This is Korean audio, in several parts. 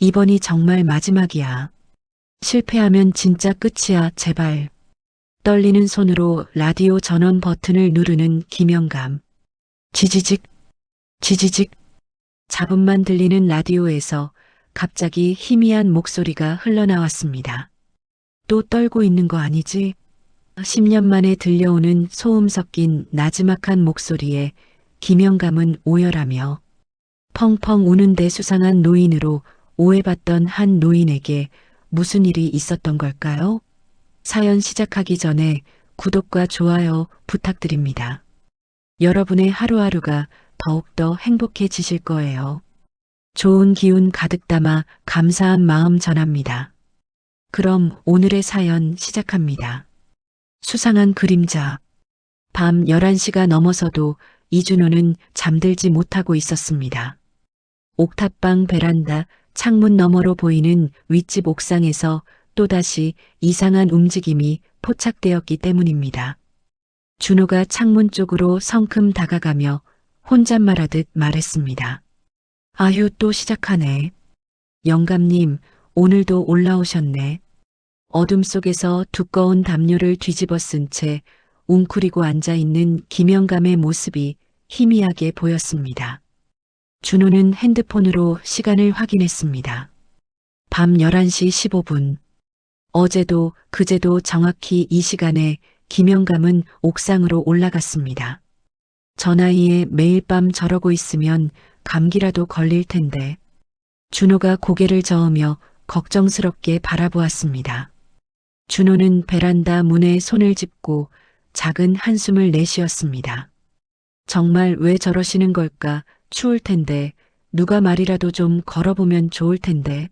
이번이 정말 마지막이야. 실패하면 진짜 끝이야, 제발. 떨리는 손으로 라디오 전원 버튼을 누르는 김영감. 지지직, 지지직. 잡음만 들리는 라디오에서 갑자기 희미한 목소리가 흘러나왔습니다. 또 떨고 있는 거 아니지? 10년 만에 들려오는 소음 섞인 나지막한 목소리에 김영감은 오열하며 펑펑 우는데 수상한 노인으로 오해받던 한 노인에게 무슨 일이 있었던 걸까요? 사연 시작하기 전에 구독과 좋아요 부탁드립니다. 여러분의 하루하루가 더욱더 행복해지실 거예요. 좋은 기운 가득 담아 감사한 마음 전합니다. 그럼 오늘의 사연 시작합니다. 수상한 그림자. 밤 11시가 넘어서도 이준호는 잠들지 못하고 있었습니다. 옥탑방 베란다 창문 너머로 보이는 윗집 옥상에서 또다시 이상한 움직임이 포착되었기 때문입니다. 준호가 창문 쪽으로 성큼 다가가며 혼잣말하듯 말했습니다. 아휴, 또 시작하네. 영감님, 오늘도 올라오셨네. 어둠 속에서 두꺼운 담요를 뒤집어 쓴 채 웅크리고 앉아있는 김영감의 모습이 희미하게 보였습니다. 준호는 핸드폰으로 시간을 확인했습니다. 밤 11시 15분. 어제도 그제도 정확히 이 시간에 김영감은 옥상으로 올라갔습니다. 저 나이에 매일 밤 저러고 있으면 감기라도 걸릴 텐데. 준호가 고개를 저으며 걱정스럽게 바라보았습니다. 준호는 베란다 문에 손을 짚고 작은 한숨을 내쉬었습니다. 정말 왜 저러시는 걸까? 추울 텐데 누가 말이라도 좀 걸어보면 좋을 텐데.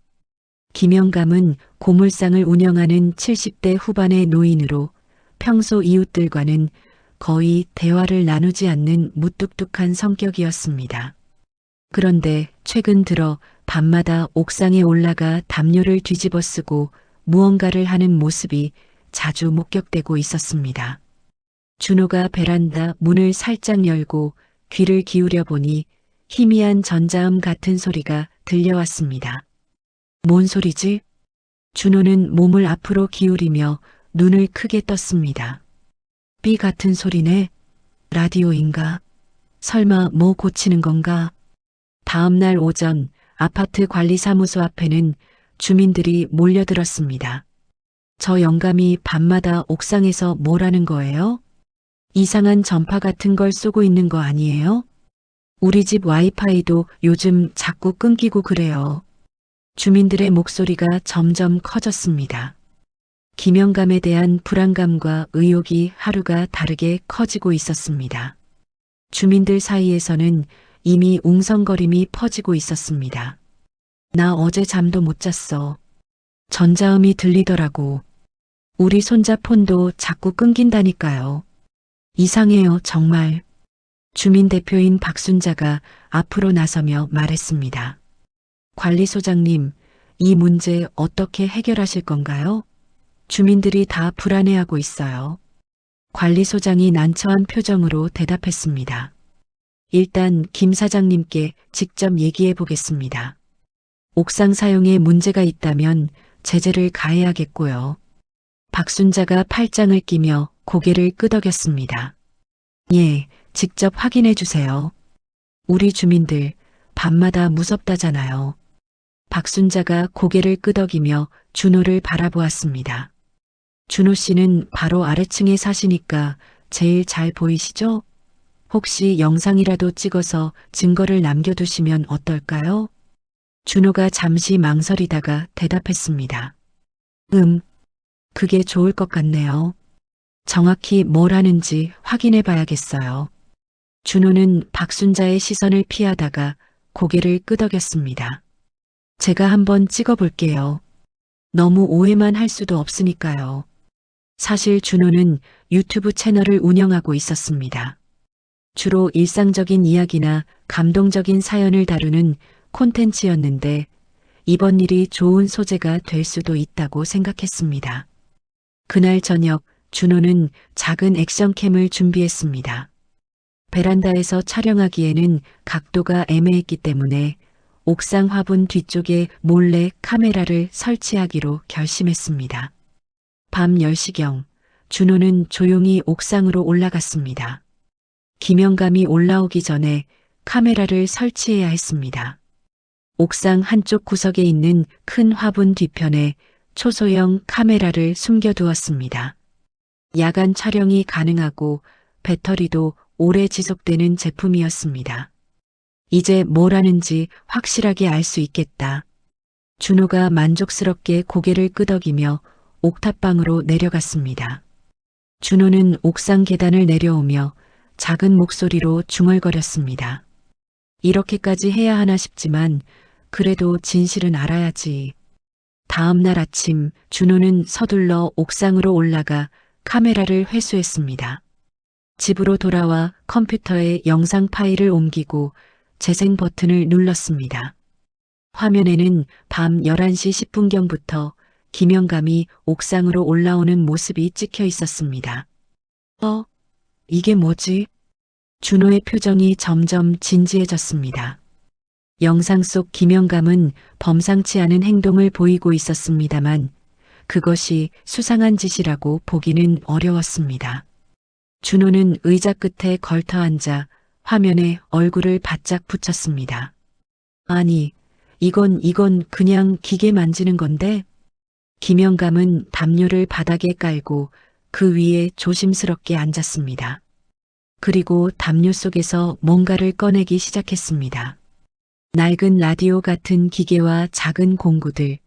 김영감은 고물상을 운영하는 70대 후반의 노인으로 평소 이웃들과는 거의 대화를 나누지 않는 무뚝뚝한 성격이었습니다. 그런데 최근 들어 밤마다 옥상에 올라가 담요를 뒤집어 쓰고 무언가를 하는 모습이 자주 목격되고 있었습니다. 준호가 베란다 문을 살짝 열고 귀를 기울여 보니 희미한 전자음 같은 소리가 들려왔습니다. 뭔 소리지? 준호는 몸을 앞으로 기울이며 눈을 크게 떴습니다. 삐 같은 소리네. 라디오인가? 설마 뭐 고치는 건가? 다음 날 오전 아파트 관리사무소 앞에는 주민들이 몰려들었습니다. 저 영감이 밤마다 옥상에서 뭘 하는 거예요? 이상한 전파 같은 걸 쏘고 있는 거 아니에요? 우리 집 와이파이도 요즘 자꾸 끊기고 그래요. 주민들의 목소리가 점점 커졌습니다. 김영감에 대한 불안감과 의혹이 하루가 다르게 커지고 있었습니다. 주민들 사이에서는 이미 웅성거림이 퍼지고 있었습니다. 나 어제 잠도 못 잤어. 전자음이 들리더라고. 우리 손자 폰도 자꾸 끊긴다니까요. 이상해요, 정말. 주민 대표인 박순자가 앞으로 나서며 말했습니다. 관리소장님, 이 문제 어떻게 해결하실 건가요? 주민들이 다 불안해하고 있어요. 관리소장이 난처한 표정으로 대답했습니다. 일단 김 사장님께 직접 얘기해 보겠습니다. 옥상 사용에 문제가 있다면 제재를 가해야겠고요. 박순자가 팔짱을 끼며 고개를 끄덕였습니다. 예, 직접 확인해 주세요. 우리 주민들 밤마다 무섭다잖아요. 박순자가 고개를 끄덕이며 준호를 바라보았습니다. 준호 씨는 바로 아래층에 사시니까 제일 잘 보이시죠? 혹시 영상이라도 찍어서 증거를 남겨두시면 어떨까요? 준호가 잠시 망설이다가 대답했습니다. 그게 좋을 것 같네요. 정확히 뭘 하는지 확인해 봐야겠어요. 준호는 박순자의 시선을 피하다가 고개를 끄덕였습니다. 제가 한번 찍어볼게요. 너무 오해만 할 수도 없으니까요. 사실 준호는 유튜브 채널을 운영하고 있었습니다. 주로 일상적인 이야기나 감동적인 사연을 다루는 콘텐츠였는데 이번 일이 좋은 소재가 될 수도 있다고 생각했습니다. 그날 저녁 준호는 작은 액션캠을 준비했습니다. 베란다에서 촬영하기에는 각도가 애매했기 때문에 옥상 화분 뒤쪽에 몰래 카메라를 설치하기로 결심했습니다. 밤 10시경 준호는 조용히 옥상으로 올라갔습니다. 김영감이 올라오기 전에 카메라를 설치해야 했습니다. 옥상 한쪽 구석에 있는 큰 화분 뒤편에 초소형 카메라를 숨겨두었습니다. 야간 촬영이 가능하고 배터리도 오래 지속되는 제품이었습니다. 이제 뭘 하는지 확실하게 알 수 있겠다. 준호가 만족스럽게 고개를 끄덕이며 옥탑방으로 내려갔습니다. 준호는 옥상 계단을 내려오며 작은 목소리로 중얼거렸습니다. 이렇게까지 해야 하나 싶지만 그래도 진실은 알아야지. 다음 날 아침 준호는 서둘러 옥상으로 올라가 카메라를 회수했습니다. 집으로 돌아와 컴퓨터에 영상 파일을 옮기고 재생 버튼을 눌렀습니다. 화면에는 밤 11시 10분경부터 김영감이 옥상으로 올라오는 모습이 찍혀 있었습니다. 이게 뭐지? 준호의 표정이 점점 진지해졌습니다. 영상 속 김영감은 범상치 않은 행동을 보이고 있었습니다만 그것이 수상한 짓이라고 보기는 어려웠습니다. 준호는 의자 끝에 걸터 앉아 화면에 얼굴을 바짝 붙였습니다. 아니, 이건 그냥 기계 만지는 건데? 김영감은 담요를 바닥에 깔고 그 위에 조심스럽게 앉았습니다. 그리고 담요 속에서 뭔가를 꺼내기 시작했습니다. 낡은 라디오 같은 기계와 작은 공구들,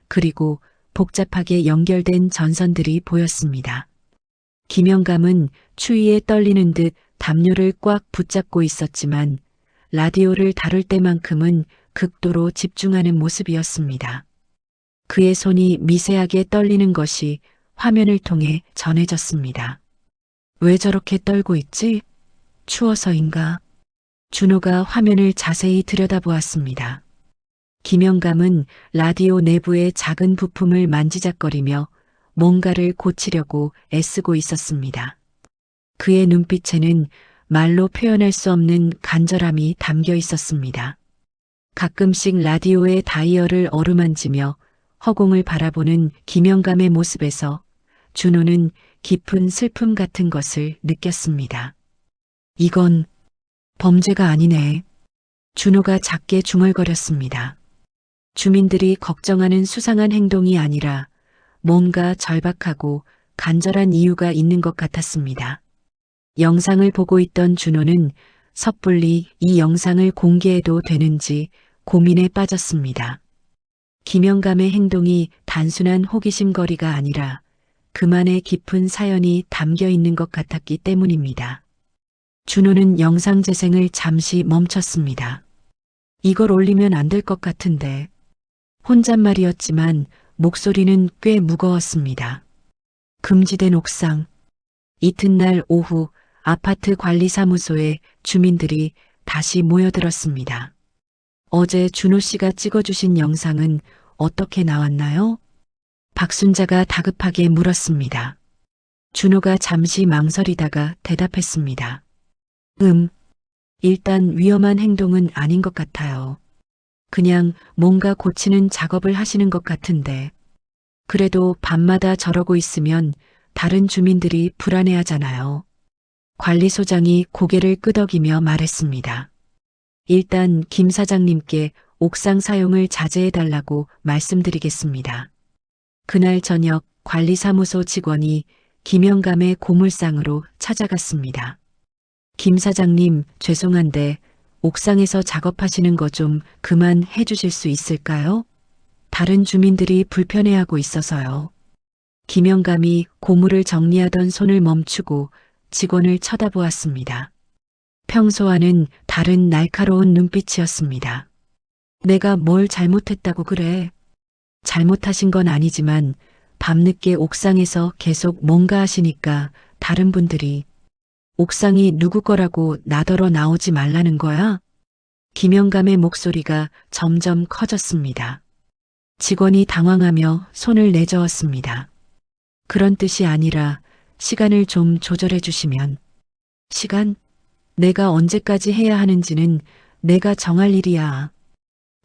그리고 복잡하게 연결된 전선들이 보였습니다. 김영감은 추위에 떨리는 듯 담요를 꽉 붙잡고 있었지만 라디오를 다룰 때만큼은 극도로 집중하는 모습이었습니다. 그의 손이 미세하게 떨리는 것이 화면을 통해 전해졌습니다. 왜 저렇게 떨고 있지? 추워서인가? 준호가 화면을 자세히 들여다보았습니다. 김영감은 라디오 내부의 작은 부품을 만지작거리며 뭔가를 고치려고 애쓰고 있었습니다. 그의 눈빛에는 말로 표현할 수 없는 간절함이 담겨 있었습니다. 가끔씩 라디오의 다이얼을 어루만지며 허공을 바라보는 김영감의 모습에서 준호는 깊은 슬픔 같은 것을 느꼈습니다. 이건 범죄가 아니네. 준호가 작게 중얼거렸습니다. 주민들이 걱정하는 수상한 행동이 아니라 뭔가 절박하고 간절한 이유가 있는 것 같았습니다. 영상을 보고 있던 준호는 섣불리 이 영상을 공개해도 되는지 고민에 빠졌습니다. 김영감의 행동이 단순한 호기심거리가 아니라 그만의 깊은 사연이 담겨 있는 것 같았기 때문입니다. 준호는 영상 재생을 잠시 멈췄습니다. 이걸 올리면 안 될 것 같은데. 혼잣말이었지만 목소리는 꽤 무거웠습니다. 금지된 옥상. 이튿날 오후 아파트 관리사무소에 주민들이 다시 모여들었습니다. 어제 준호 씨가 찍어주신 영상은 어떻게 나왔나요? 박순자가 다급하게 물었습니다. 준호가 잠시 망설이다가 대답했습니다. 일단 위험한 행동은 아닌 것 같아요. 그냥 뭔가 고치는 작업을 하시는 것 같은데. 그래도 밤마다 저러고 있으면 다른 주민들이 불안해하잖아요. 관리소장이 고개를 끄덕이며 말했습니다. 일단 김 사장님께 옥상 사용을 자제해달라고 말씀드리겠습니다. 그날 저녁 관리사무소 직원이 김영감의 고물상으로 찾아갔습니다. 김 사장님, 죄송한데 옥상에서 작업하시는 거 좀 그만 해주실 수 있을까요? 다른 주민들이 불편해하고 있어서요. 김영감이 고물을 정리하던 손을 멈추고 직원을 쳐다보았습니다. 평소와는 다른 날카로운 눈빛이었습니다. 내가 뭘 잘못했다고 그래? 잘못하신 건 아니지만 밤늦게 옥상에서 계속 뭔가 하시니까 다른 분들이 옥상이 누구 거라고 나더러 나오지 말라는 거야? 김영감의 목소리가 점점 커졌습니다. 직원이 당황하며 손을 내저었습니다. 그런 뜻이 아니라 시간을 좀 조절해 주시면. 시간? 내가 언제까지 해야 하는지는 내가 정할 일이야.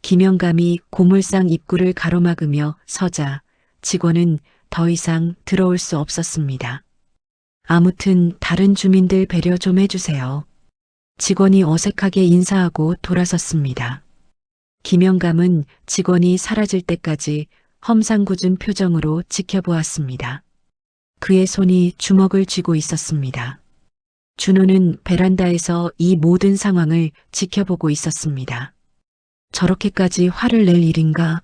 김영감이 고물상 입구를 가로막으며 서자 직원은 더 이상 들어올 수 없었습니다. 아무튼 다른 주민들 배려 좀 해주세요. 직원이 어색하게 인사하고 돌아섰습니다. 김영감은 직원이 사라질 때까지 험상궂은 표정으로 지켜보았습니다. 그의 손이 주먹을 쥐고 있었습니다. 준호는 베란다에서 이 모든 상황을 지켜보고 있었습니다. 저렇게까지 화를 낼 일인가?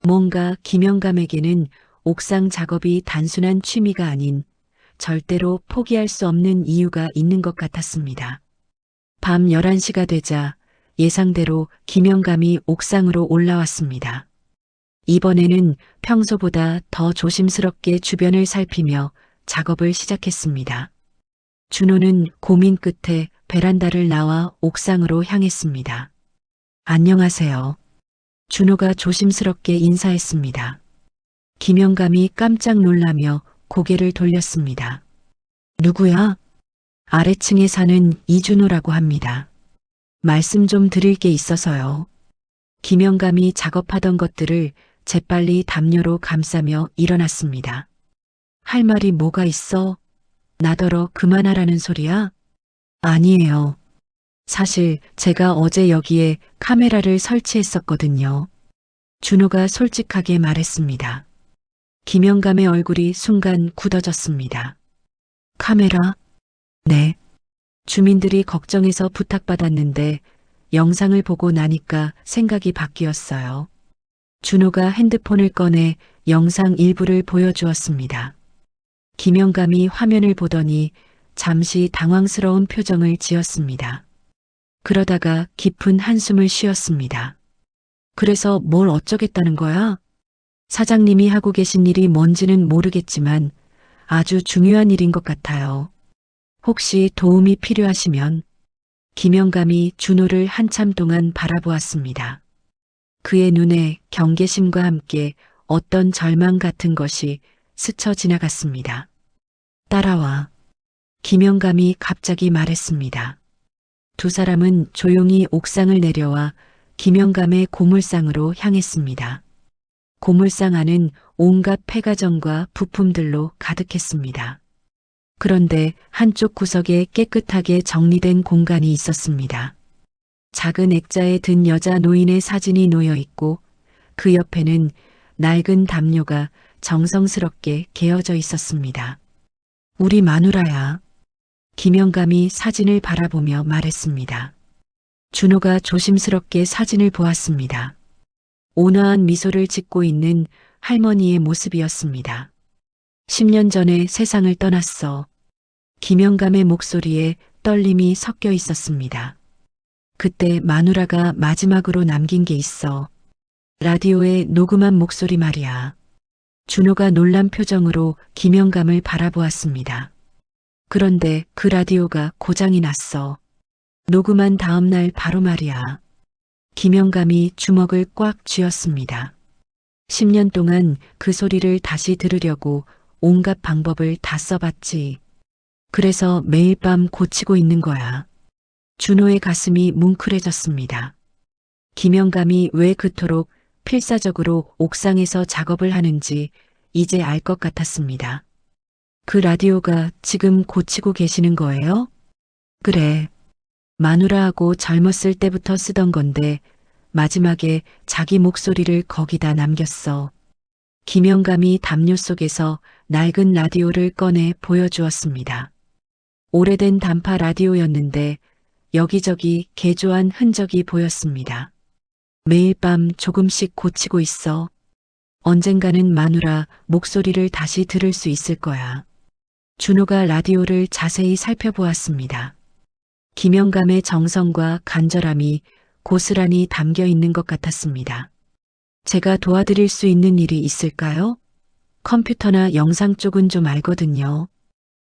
뭔가 김영감에게는 옥상 작업이 단순한 취미가 아닌 절대로 포기할 수 없는 이유가 있는 것 같았습니다. 밤 11시가 되자 예상대로 김영감이 옥상으로 올라왔습니다. 이번에는 평소보다 더 조심스럽게 주변을 살피며 작업을 시작했습니다. 준호는 고민 끝에 베란다를 나와 옥상으로 향했습니다. 안녕하세요. 준호가 조심스럽게 인사했습니다. 김영감이 깜짝 놀라며 고개를 돌렸습니다. 누구야? 아래층에 사는 이준호라고 합니다. 말씀 좀 드릴 게 있어서요. 김영감이 작업하던 것들을 재빨리 담요로 감싸며 일어났습니다. 할 말이 뭐가 있어? 나더러 그만하라는 소리야? 아니에요. 사실 제가 어제 여기에 카메라를 설치했었거든요. 준호가 솔직하게 말했습니다. 김영감의 얼굴이 순간 굳어졌습니다. 카메라? 네. 주민들이 걱정해서 부탁받았는데 영상을 보고 나니까 생각이 바뀌었어요. 준호가 핸드폰을 꺼내 영상 일부를 보여주었습니다. 김영감이 화면을 보더니 잠시 당황스러운 표정을 지었습니다. 그러다가 깊은 한숨을 쉬었습니다. 그래서 뭘 어쩌겠다는 거야? 사장님이 하고 계신 일이 뭔지는 모르겠지만 아주 중요한 일인 것 같아요. 혹시 도움이 필요하시면. 김영감이 준호를 한참 동안 바라보았습니다. 그의 눈에 경계심과 함께 어떤 절망 같은 것이 스쳐 지나갔습니다. 따라와. 김영감이 갑자기 말했습니다. 두 사람은 조용히 옥상을 내려와 김영감의 고물상으로 향했습니다. 고물상 안은 온갖 폐가정과 부품들로 가득했습니다. 그런데 한쪽 구석에 깨끗하게 정리된 공간이 있었습니다. 작은 액자에 든 여자 노인의 사진이 놓여 있고 그 옆에는 낡은 담요가 정성스럽게 개어져 있었습니다. 우리 마누라야. 김영감이 사진을 바라보며 말했습니다. 준호가 조심스럽게 사진을 보았습니다. 온화한 미소를 짓고 있는 할머니의 모습이었습니다. 10년 전에 세상을 떠났어. 김영감의 목소리에 떨림이 섞여 있었습니다. 그때 마누라가 마지막으로 남긴 게 있어. 라디오에 녹음한 목소리 말이야. 준호가 놀란 표정으로 김영감을 바라보았습니다. 그런데 그 라디오가 고장이 났어. 녹음한 다음 날 바로 말이야. 김영감이 주먹을 꽉 쥐었습니다. 10년 동안 그 소리를 다시 들으려고 온갖 방법을 다 써봤지. 그래서 매일 밤 고치고 있는 거야. 준호의 가슴이 뭉클해졌습니다. 김영감이 왜 그토록 필사적으로 옥상에서 작업을 하는지 이제 알 것 같았습니다. 그 라디오가 지금 고치고 계시는 거예요? 그래. 마누라하고 젊었을 때부터 쓰던 건데 마지막에 자기 목소리를 거기다 남겼어. 김영감이 담요 속에서 낡은 라디오를 꺼내 보여주었습니다. 오래된 단파 라디오였는데 여기저기 개조한 흔적이 보였습니다. 매일 밤 조금씩 고치고 있어. 언젠가는 마누라 목소리를 다시 들을 수 있을 거야. 준호가 라디오를 자세히 살펴보았습니다. 김영감의 정성과 간절함이 고스란히 담겨 있는 것 같았습니다. 제가 도와드릴 수 있는 일이 있을까요? 컴퓨터나 영상 쪽은 좀 알거든요.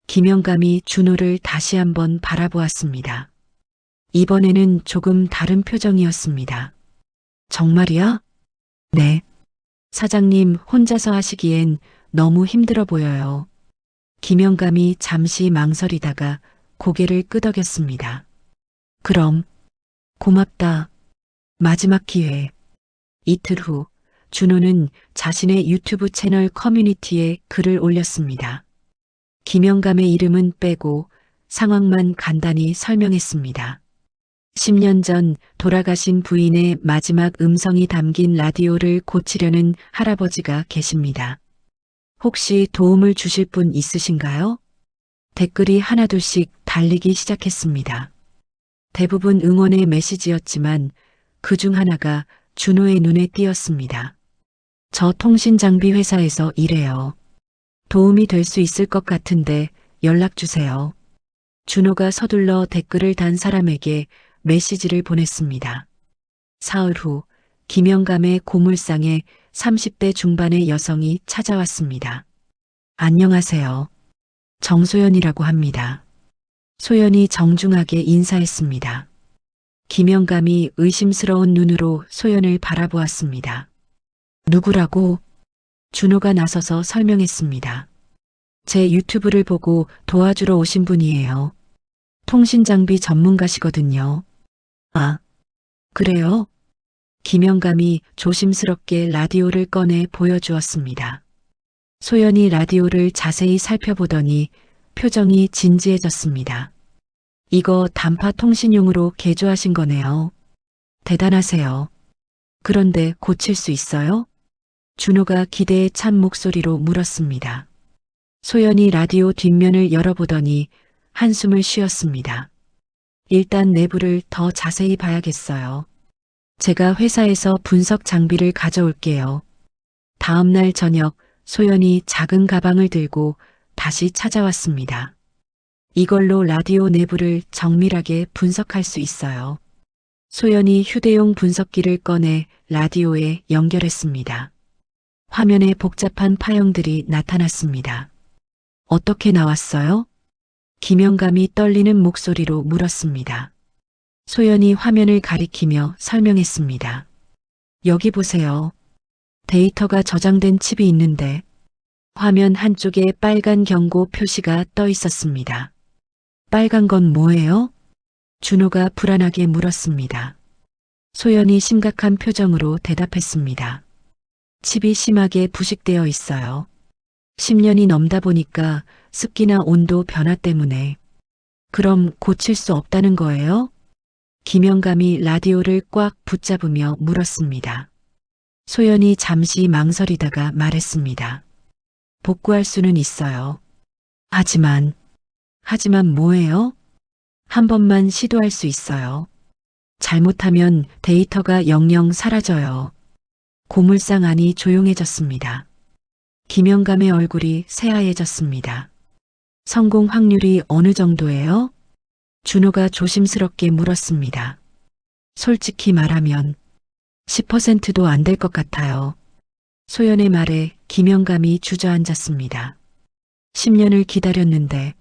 김영감이 준호를 다시 한번 바라보았습니다. 이번에는 조금 다른 표정이었습니다. 정말이야? 네. 사장님 혼자서 하시기엔 너무 힘들어 보여요. 김영감이 잠시 망설이다가 고개를 끄덕였습니다. 그럼 고맙다. 마지막 기회. 이틀 후 준호는 자신의 유튜브 채널 커뮤니티에 글을 올렸습니다. 김영감의 이름은 빼고 상황만 간단히 설명했습니다. 10년 전 돌아가신 부인의 마지막 음성이 담긴 라디오를 고치려는 할아버지가 계십니다. 혹시 도움을 주실 분 있으신가요? 댓글이 하나둘씩 달리기 시작했습니다. 대부분 응원의 메시지였지만 그중 하나가 준호의 눈에 띄었습니다. 저 통신장비 회사에서 일해요. 도움이 될 수 있을 것 같은데 연락 주세요. 준호가 서둘러 댓글을 단 사람에게 메시지를 보냈습니다. 사흘 후 김영감의 고물상에 30대 중반의 여성이 찾아왔습니다. 안녕하세요. 정소연이라고 합니다. 소연이 정중하게 인사했습니다. 김영감이 의심스러운 눈으로 소연을 바라보았습니다. 누구라고? 준호가 나서서 설명했습니다. 제 유튜브를 보고 도와주러 오신 분이에요. 통신장비 전문가시거든요. 아, 그래요? 김영감이 조심스럽게 라디오를 꺼내 보여주었습니다. 소연이 라디오를 자세히 살펴보더니 표정이 진지해졌습니다. 이거 단파 통신용으로 개조하신 거네요. 대단하세요. 그런데 고칠 수 있어요? 준호가 기대에 찬 목소리로 물었습니다. 소연이 라디오 뒷면을 열어보더니 한숨을 쉬었습니다. 일단 내부를 더 자세히 봐야겠어요. 제가 회사에서 분석 장비를 가져올게요. 다음 날 저녁 소연이 작은 가방을 들고 다시 찾아왔습니다. 이걸로 라디오 내부를 정밀하게 분석할 수 있어요. 소연이 휴대용 분석기를 꺼내 라디오에 연결했습니다. 화면에 복잡한 파형들이 나타났습니다. 어떻게 나왔어요? 김영감이 떨리는 목소리로 물었습니다. 소연이 화면을 가리키며 설명했습니다. 여기 보세요. 데이터가 저장된 칩이 있는데 화면 한쪽에 빨간 경고 표시가 떠 있었습니다. 빨간 건 뭐예요? 준호가 불안하게 물었습니다. 소연이 심각한 표정으로 대답했습니다. 칩이 심하게 부식되어 있어요. 10년이 넘다 보니까 습기나 온도 변화 때문에. 그럼 고칠 수 없다는 거예요? 김영감이 라디오를 꽉 붙잡으며 물었습니다. 소연이 잠시 망설이다가 말했습니다. 복구할 수는 있어요. 하지만 뭐예요? 한 번만 시도할 수 있어요. 잘못하면 데이터가 영영 사라져요. 고물상 안이 조용해졌습니다. 김영감의 얼굴이 새하얘졌습니다. 성공 확률이 어느 정도예요? 준호가 조심스럽게 물었습니다. 솔직히 말하면 10%도 안 될 것 같아요. 소연의 말에 김영감이 주저앉았습니다. 10년을 기다렸는데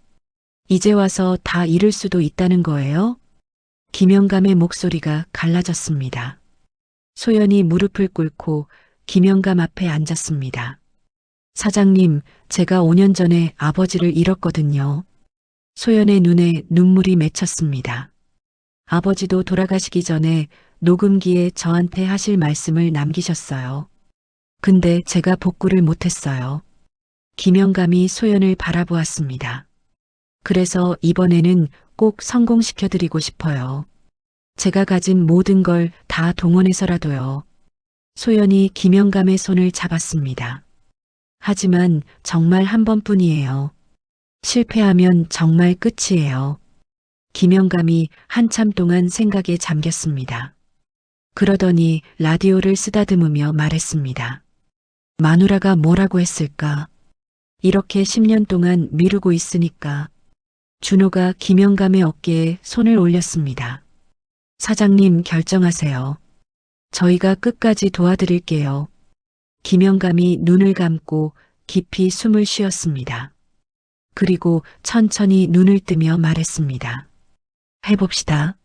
이제 와서 다 잃을 수도 있다는 거예요? 김영감의 목소리가 갈라졌습니다. 소연이 무릎을 꿇고 김영감 앞에 앉았습니다. 사장님, 제가 5년 전에 아버지를 잃었거든요. 소연의 눈에 눈물이 맺혔습니다. 아버지도 돌아가시기 전에 녹음기에 저한테 하실 말씀을 남기셨어요. 근데 제가 복구를 못했어요. 김영감이 소연을 바라보았습니다. 그래서 이번에는 꼭 성공시켜드리고 싶어요. 제가 가진 모든 걸 다 동원해서라도요. 소연이 김영감의 손을 잡았습니다. 하지만 정말 한 번뿐이에요. 실패하면 정말 끝이에요. 김영감이 한참 동안 생각에 잠겼습니다. 그러더니 라디오를 쓰다듬으며 말했습니다. 마누라가 뭐라고 했을까? 이렇게 10년 동안 미루고 있으니까. 준호가 김영감의 어깨에 손을 올렸습니다. 사장님 결정하세요. 저희가 끝까지 도와드릴게요. 김영감이 눈을 감고 깊이 숨을 쉬었습니다. 그리고 천천히 눈을 뜨며 말했습니다. 해봅시다.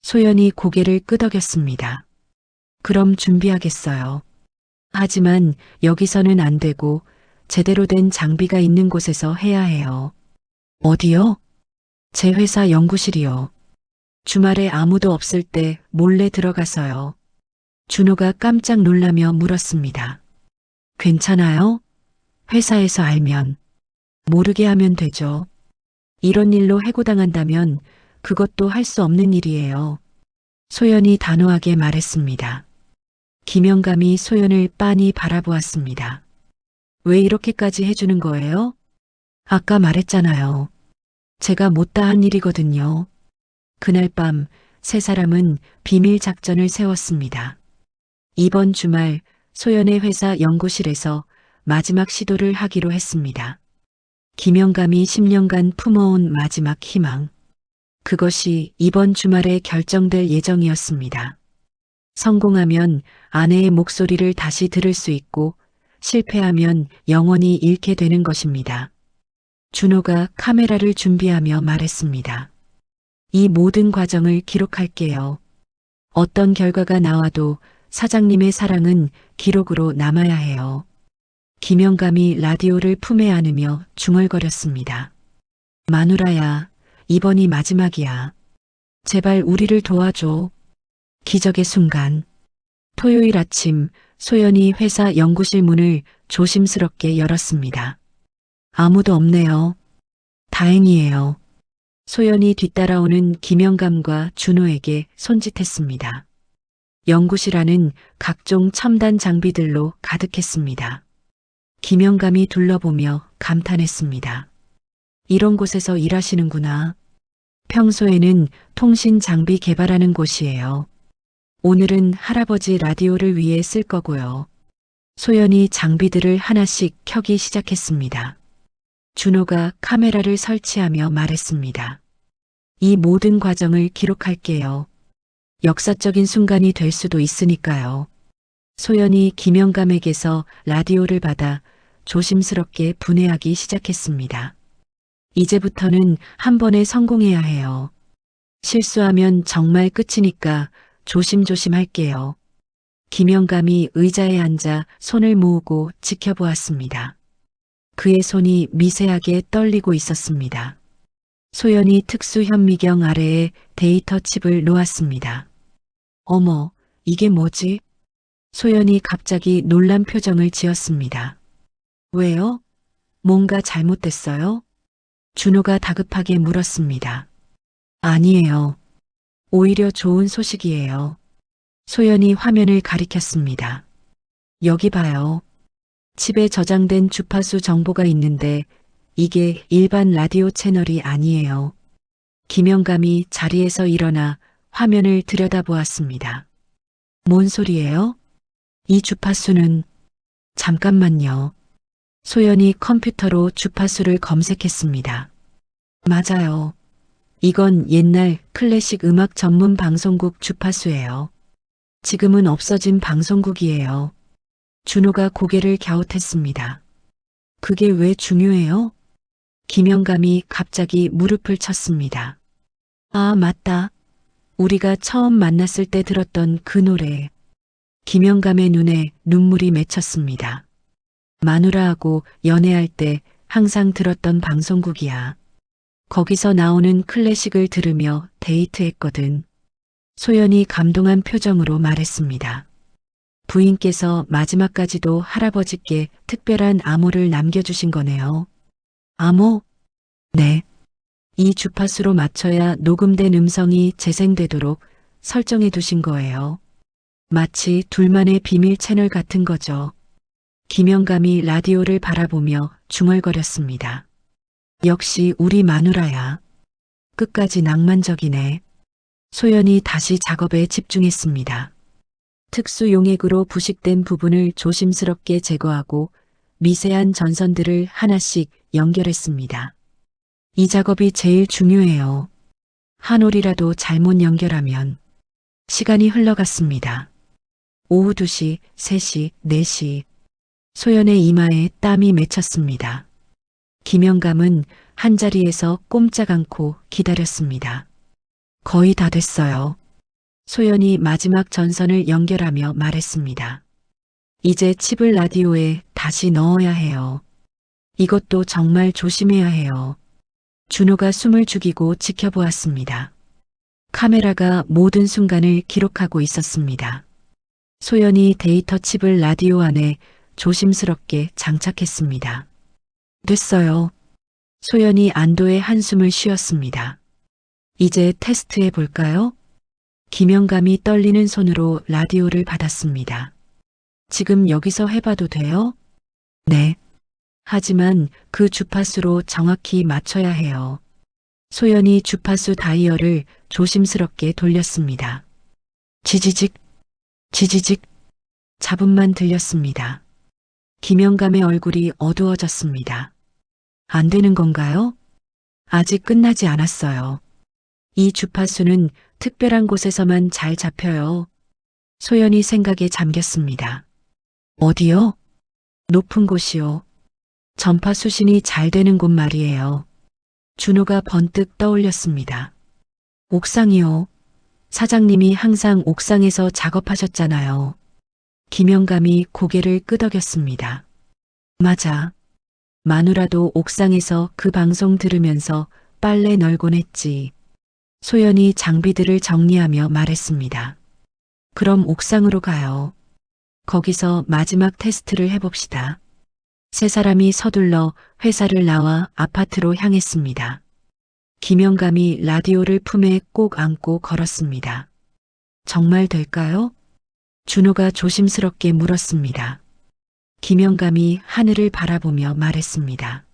소연이 고개를 끄덕였습니다. 그럼 준비하겠어요. 하지만 여기서는 안 되고 제대로 된 장비가 있는 곳에서 해야 해요. 어디요? 제 회사 연구실이요. 주말에 아무도 없을 때 몰래 들어가서요. 준호가 깜짝 놀라며 물었습니다. 괜찮아요? 회사에서 알면 모르게 하면 되죠. 이런 일로 해고당한다면 그것도 할 수 없는 일이에요. 소연이 단호하게 말했습니다. 김영감이 소연을 빤히 바라보았습니다. 왜 이렇게까지 해주는 거예요? 아까 말했잖아요. 제가 못다 한 일이거든요. 그날 밤 세 사람은 비밀 작전을 세웠습니다. 이번 주말 소연의 회사 연구실에서 마지막 시도를 하기로 했습니다. 김영감이 10년간 품어온 마지막 희망. 그것이 이번 주말에 결정될 예정이었습니다. 성공하면 아내의 목소리를 다시 들을 수 있고 실패하면 영원히 잃게 되는 것입니다. 준호가 카메라를 준비하며 말했습니다. 이 모든 과정을 기록할게요. 어떤 결과가 나와도 사장님의 사랑은 기록으로 남아야 해요. 김영감이 라디오를 품에 안으며 중얼거렸습니다. 마누라야, 이번이 마지막이야. 제발 우리를 도와줘. 기적의 순간. 토요일 아침 소연이 회사 연구실 문을 조심스럽게 열었습니다. 아무도 없네요. 다행이에요. 소연이 뒤따라오는 김영감과 준호에게 손짓했습니다. 연구실 안은 각종 첨단 장비들로 가득했습니다. 김영감이 둘러보며 감탄했습니다. 이런 곳에서 일하시는구나. 평소에는 통신 장비 개발하는 곳이에요. 오늘은 할아버지 라디오를 위해 쓸 거고요. 소연이 장비들을 하나씩 켜기 시작했습니다. 준호가 카메라를 설치하며 말했습니다. 이 모든 과정을 기록할게요. 역사적인 순간이 될 수도 있으니까요. 소연이 김영감에게서 라디오를 받아 조심스럽게 분해하기 시작했습니다. 이제부터는 한 번에 성공해야 해요. 실수하면 정말 끝이니까 조심조심 할게요. 김영감이 의자에 앉아 손을 모으고 지켜보았습니다. 그의 손이 미세하게 떨리고 있었습니다. 소연이 특수 현미경 아래에 데이터 칩을 놓았습니다. 어머, 이게 뭐지? 소연이 갑자기 놀란 표정을 지었습니다. 왜요? 뭔가 잘못됐어요? 준호가 다급하게 물었습니다. 아니에요. 오히려 좋은 소식이에요. 소연이 화면을 가리켰습니다. 여기 봐요. 칩에 저장된 주파수 정보가 있는데 이게 일반 라디오 채널이 아니에요. 김영감이 자리에서 일어나 화면을 들여다보았습니다. 뭔 소리예요? 이 주파수는... 잠깐만요. 소연이 컴퓨터로 주파수를 검색했습니다. 맞아요. 이건 옛날 클래식 음악 전문 방송국 주파수예요. 지금은 없어진 방송국이에요. 준호가 고개를 갸웃했습니다. 그게 왜 중요해요? 김영감이 갑자기 무릎을 쳤습니다. 아, 맞다. 우리가 처음 만났을 때 들었던 그 노래. 김영감의 눈에 눈물이 맺혔습니다. 마누라하고 연애할 때 항상 들었던 방송국이야. 거기서 나오는 클래식을 들으며 데이트했거든. 소연이 감동한 표정으로 말했습니다. 부인께서 마지막까지도 할아버지께 특별한 암호를 남겨주신 거네요. 암호? 네. 이 주파수로 맞춰야 녹음된 음성이 재생되도록 설정해 두신 거예요. 마치 둘만의 비밀 채널 같은 거죠. 김영감이 라디오를 바라보며 중얼거렸습니다. 역시 우리 마누라야. 끝까지 낭만적이네. 소연이 다시 작업에 집중했습니다. 특수 용액으로 부식된 부분을 조심스럽게 제거하고 미세한 전선들을 하나씩 연결했습니다. 이 작업이 제일 중요해요. 한 올이라도 잘못 연결하면. 시간이 흘러갔습니다. 오후 2시, 3시, 4시. 소연의 이마에 땀이 맺혔습니다. 김영감은 한자리에서 꼼짝 않고 기다렸습니다. 거의 다 됐어요. 소연이 마지막 전선을 연결하며 말했습니다. 이제 칩을 라디오에 다시 넣어야 해요. 이것도 정말 조심해야 해요. 준호가 숨을 죽이고 지켜보았습니다. 카메라가 모든 순간을 기록하고 있었습니다. 소연이 데이터 칩을 라디오 안에 조심스럽게 장착했습니다. 됐어요. 소연이 안도의 한숨을 쉬었습니다. 이제 테스트해 볼까요? 김영감이 떨리는 손으로 라디오를 받았습니다. 지금 여기서 해봐도 돼요? 네. 하지만 그 주파수로 정확히 맞춰야 해요. 소연이 주파수 다이얼을 조심스럽게 돌렸습니다. 지지직, 지지직, 잡음만 들렸습니다. 김영감의 얼굴이 어두워졌습니다. 안 되는 건가요? 아직 끝나지 않았어요. 이 주파수는 특별한 곳에서만 잘 잡혀요. 소연이 생각에 잠겼습니다. 어디요? 높은 곳이요. 전파 수신이 잘 되는 곳 말이에요. 준호가 번뜩 떠올렸습니다. 옥상이요. 사장님이 항상 옥상에서 작업하셨잖아요. 김영감이 고개를 끄덕였습니다. 맞아. 마누라도 옥상에서 그 방송 들으면서 빨래 널곤 했지. 소연이 장비들을 정리하며 말했습니다. 그럼 옥상으로 가요. 거기서 마지막 테스트를 해봅시다. 세 사람이 서둘러 회사를 나와 아파트로 향했습니다. 김영감이 라디오를 품에 꼭 안고 걸었습니다. 정말 될까요? 준호가 조심스럽게 물었습니다. 김영감이 하늘을 바라보며 말했습니다.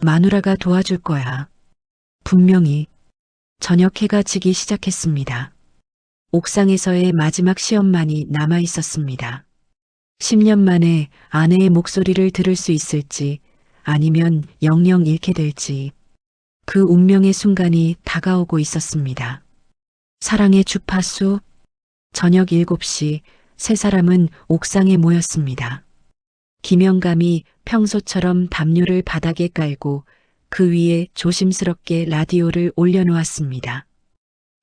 마누라가 도와줄 거야. 분명히. 저녁 해가 지기 시작했습니다. 옥상에서의 마지막 시험만이 남아 있었습니다. 10년 만에 아내의 목소리를 들을 수 있을지 아니면 영영 잃게 될지 그 운명의 순간이 다가오고 있었습니다. 사랑의 주파수. 저녁 7시 세 사람은 옥상에 모였습니다. 김영감이 평소처럼 담요를 바닥에 깔고 그 위에 조심스럽게 라디오를 올려놓았습니다.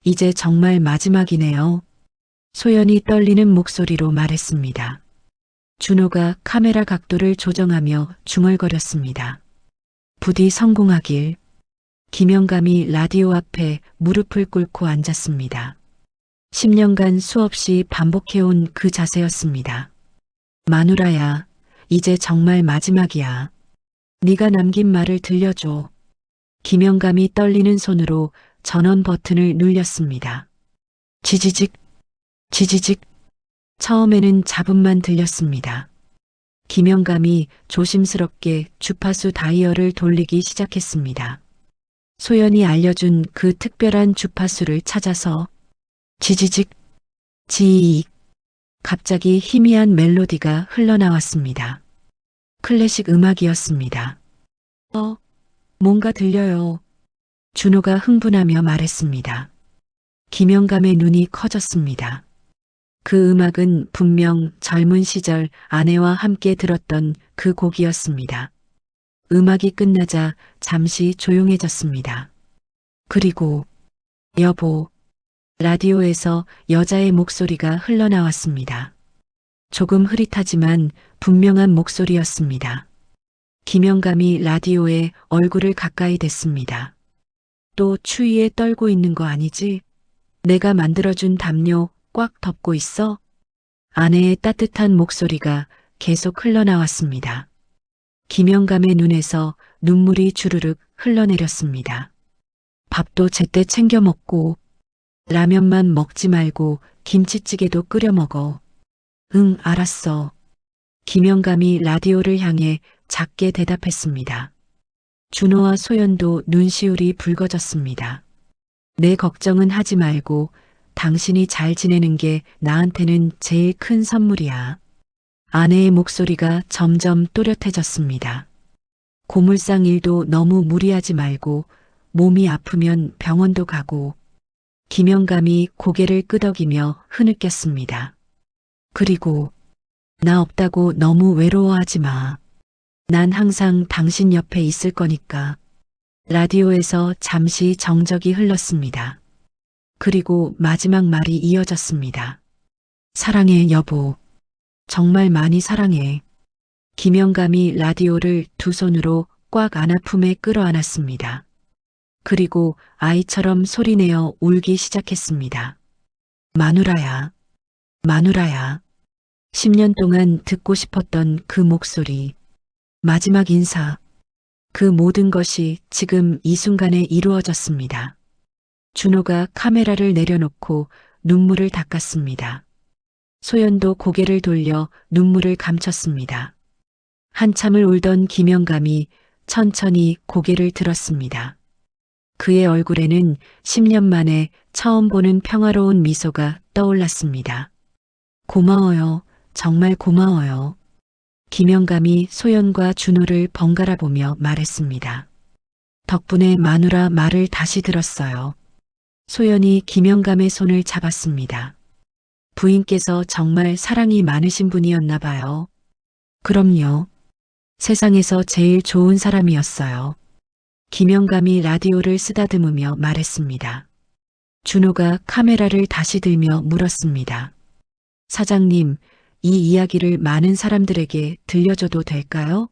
이제 정말 마지막이네요. 소연이 떨리는 목소리로 말했습니다. 준호가 카메라 각도를 조정하며 중얼거렸습니다. 부디 성공하길. 김영감이 라디오 앞에 무릎을 꿇고 앉았습니다. 10년간 수없이 반복해온 그 자세였습니다. 마누라야, 이제 정말 마지막이야. 네가 남긴 말을 들려줘. 김영감이 떨리는 손으로 전원 버튼을 눌렸습니다. 지지직, 지지직. 처음에는 잡음만 들렸습니다. 김영감이 조심스럽게 주파수 다이얼을 돌리기 시작했습니다. 소연이 알려준 그 특별한 주파수를 찾아서 지지직, 지익. 갑자기 희미한 멜로디가 흘러나왔습니다. 클래식 음악이었습니다. 뭔가 들려요. 준호가 흥분하며 말했습니다. 김영감의 눈이 커졌습니다. 그 음악은 분명 젊은 시절 아내와 함께 들었던 그 곡이었습니다. 음악이 끝나자 잠시 조용해졌습니다. 그리고 여보, 라디오에서 여자의 목소리가 흘러나왔습니다. 조금 흐릿하지만 분명한 목소리였습니다. 김영감이 라디오에 얼굴을 가까이 댔습니다. 또 추위에 떨고 있는 거 아니지? 내가 만들어준 담요 꽉 덮고 있어? 아내의 따뜻한 목소리가 계속 흘러나왔습니다. 김영감의 눈에서 눈물이 주르륵 흘러내렸습니다. 밥도 제때 챙겨 먹고 라면만 먹지 말고 김치찌개도 끓여 먹어. 응, 알았어. 김영감이 라디오를 향해 작게 대답했습니다. 준호와 소연도 눈시울이 붉어졌습니다. 내 걱정은 하지 말고 당신이 잘 지내는 게 나한테는 제일 큰 선물이야. 아내의 목소리가 점점 또렷해졌습니다. 고물상 일도 너무 무리하지 말고 몸이 아프면 병원도 가고. 김영감이 고개를 끄덕이며 흐느꼈습니다. 그리고 나 없다고 너무 외로워하지 마. 난 항상 당신 옆에 있을 거니까. 라디오에서 잠시 정적이 흘렀습니다. 그리고 마지막 말이 이어졌습니다. 사랑해, 여보. 정말 많이 사랑해. 김영감이 라디오를 두 손으로 꽉 안아 품에 끌어안았습니다. 그리고 아이처럼 소리내어 울기 시작했습니다. 마누라야, 마누라야. 10년 동안 듣고 싶었던 그 목소리, 마지막 인사, 그 모든 것이 지금 이 순간에 이루어졌습니다. 준호가 카메라를 내려놓고 눈물을 닦았습니다. 소연도 고개를 돌려 눈물을 감췄습니다. 한참을 울던 김영감이 천천히 고개를 들었습니다. 그의 얼굴에는 10년 만에 처음 보는 평화로운 미소가 떠올랐습니다. 고마워요. 정말 고마워요. 김영감이 소연과 준호를 번갈아 보며 말했습니다. 덕분에 마누라 말을 다시 들었어요. 소연이 김영감의 손을 잡았습니다. 부인께서 정말 사랑이 많으신 분이었나 봐요. 그럼요. 세상에서 제일 좋은 사람이었어요. 김영감이 라디오를 쓰다듬으며 말했습니다. 준호가 카메라를 다시 들며 물었습니다. 사장님, 이 이야기를 많은 사람들에게 들려줘도 될까요?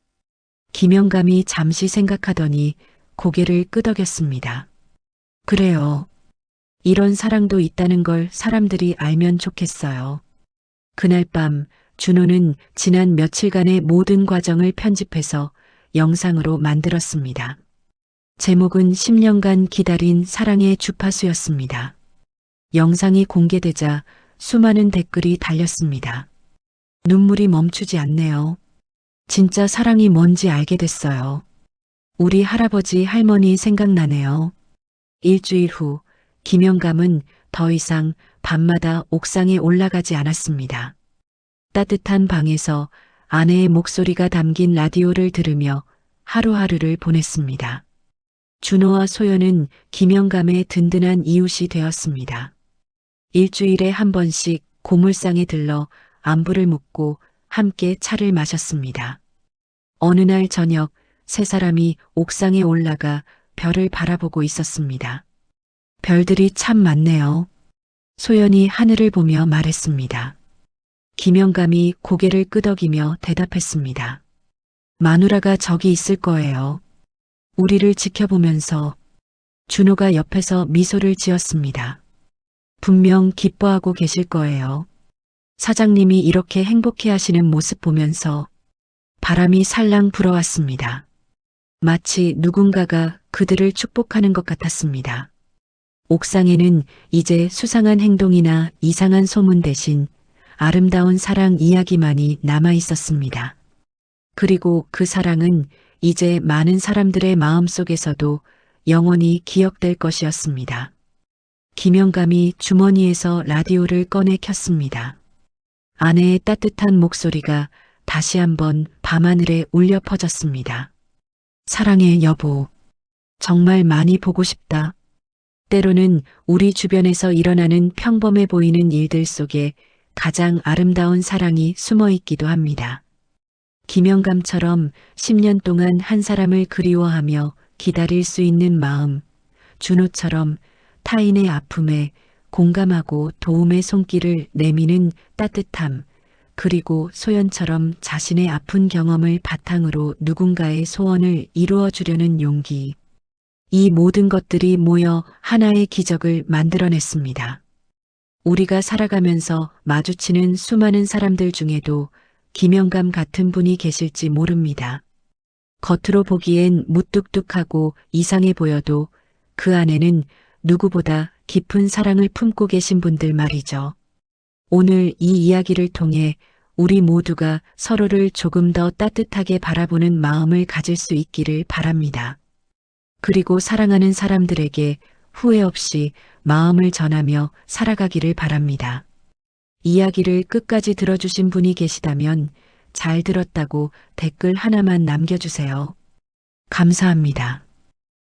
김영감이 잠시 생각하더니 고개를 끄덕였습니다. 그래요. 이런 사랑도 있다는 걸 사람들이 알면 좋겠어요. 그날 밤 준호는 지난 며칠간의 모든 과정을 편집해서 영상으로 만들었습니다. 제목은 10년간 기다린 사랑의 주파수였습니다. 영상이 공개되자 수많은 댓글이 달렸습니다. 눈물이 멈추지 않네요. 진짜 사랑이 뭔지 알게 됐어요. 우리 할아버지 할머니 생각나네요. 일주일 후 김영감은 더 이상 밤마다 옥상에 올라가지 않았습니다. 따뜻한 방에서 아내의 목소리가 담긴 라디오를 들으며 하루하루를 보냈습니다. 준호와 소연은 김영감의 든든한 이웃이 되었습니다. 일주일에 한 번씩 고물상에 들러 안부를 묻고 함께 차를 마셨습니다. 어느 날 저녁 세 사람이 옥상에 올라가 별을 바라보고 있었습니다. 별들이 참 많네요. 소연이 하늘을 보며 말했습니다. 김영감이 고개를 끄덕이며 대답했습니다. 마누라가 저기 있을 거예요. 우리를 지켜보면서. 준호가 옆에서 미소를 지었습니다. 분명 기뻐하고 계실 거예요. 사장님이 이렇게 행복해하시는 모습 보면서 바람이 살랑 불어왔습니다. 마치 누군가가 그들을 축복하는 것 같았습니다. 옥상에는 이제 수상한 행동이나 이상한 소문 대신 아름다운 사랑 이야기만이 남아 있었습니다. 그리고 그 사랑은 이제 많은 사람들의 마음속에서도 영원히 기억될 것이었습니다. 김영감이 주머니에서 라디오를 꺼내 켰습니다. 아내의 따뜻한 목소리가 다시 한번 밤하늘에 울려 퍼졌습니다. 사랑해 여보. 정말 많이 보고 싶다. 때로는 우리 주변에서 일어나는 평범해 보이는 일들 속에 가장 아름다운 사랑이 숨어 있기도 합니다. 김영감처럼 10년 동안 한 사람을 그리워하며 기다릴 수 있는 마음, 준호처럼 타인의 아픔에 공감하고 도움의 손길을 내미는 따뜻함, 그리고 소연처럼 자신의 아픈 경험을 바탕으로 누군가의 소원을 이루어 주려는 용기. 이 모든 것들이 모여 하나의 기적을 만들어냈습니다. 우리가 살아가면서 마주치는 수많은 사람들 중에도 김영감 같은 분이 계실지 모릅니다. 겉으로 보기엔 무뚝뚝하고 이상해 보여도 그 안에는 누구보다 깊은 사랑을 품고 계신 분들 말이죠. 오늘 이 이야기를 통해 우리 모두가 서로를 조금 더 따뜻하게 바라보는 마음을 가질 수 있기를 바랍니다. 그리고 사랑하는 사람들에게 후회 없이 마음을 전하며 살아가기를 바랍니다. 이야기를 끝까지 들어주신 분이 계시다면 잘 들었다고 댓글 하나만 남겨주세요. 감사합니다.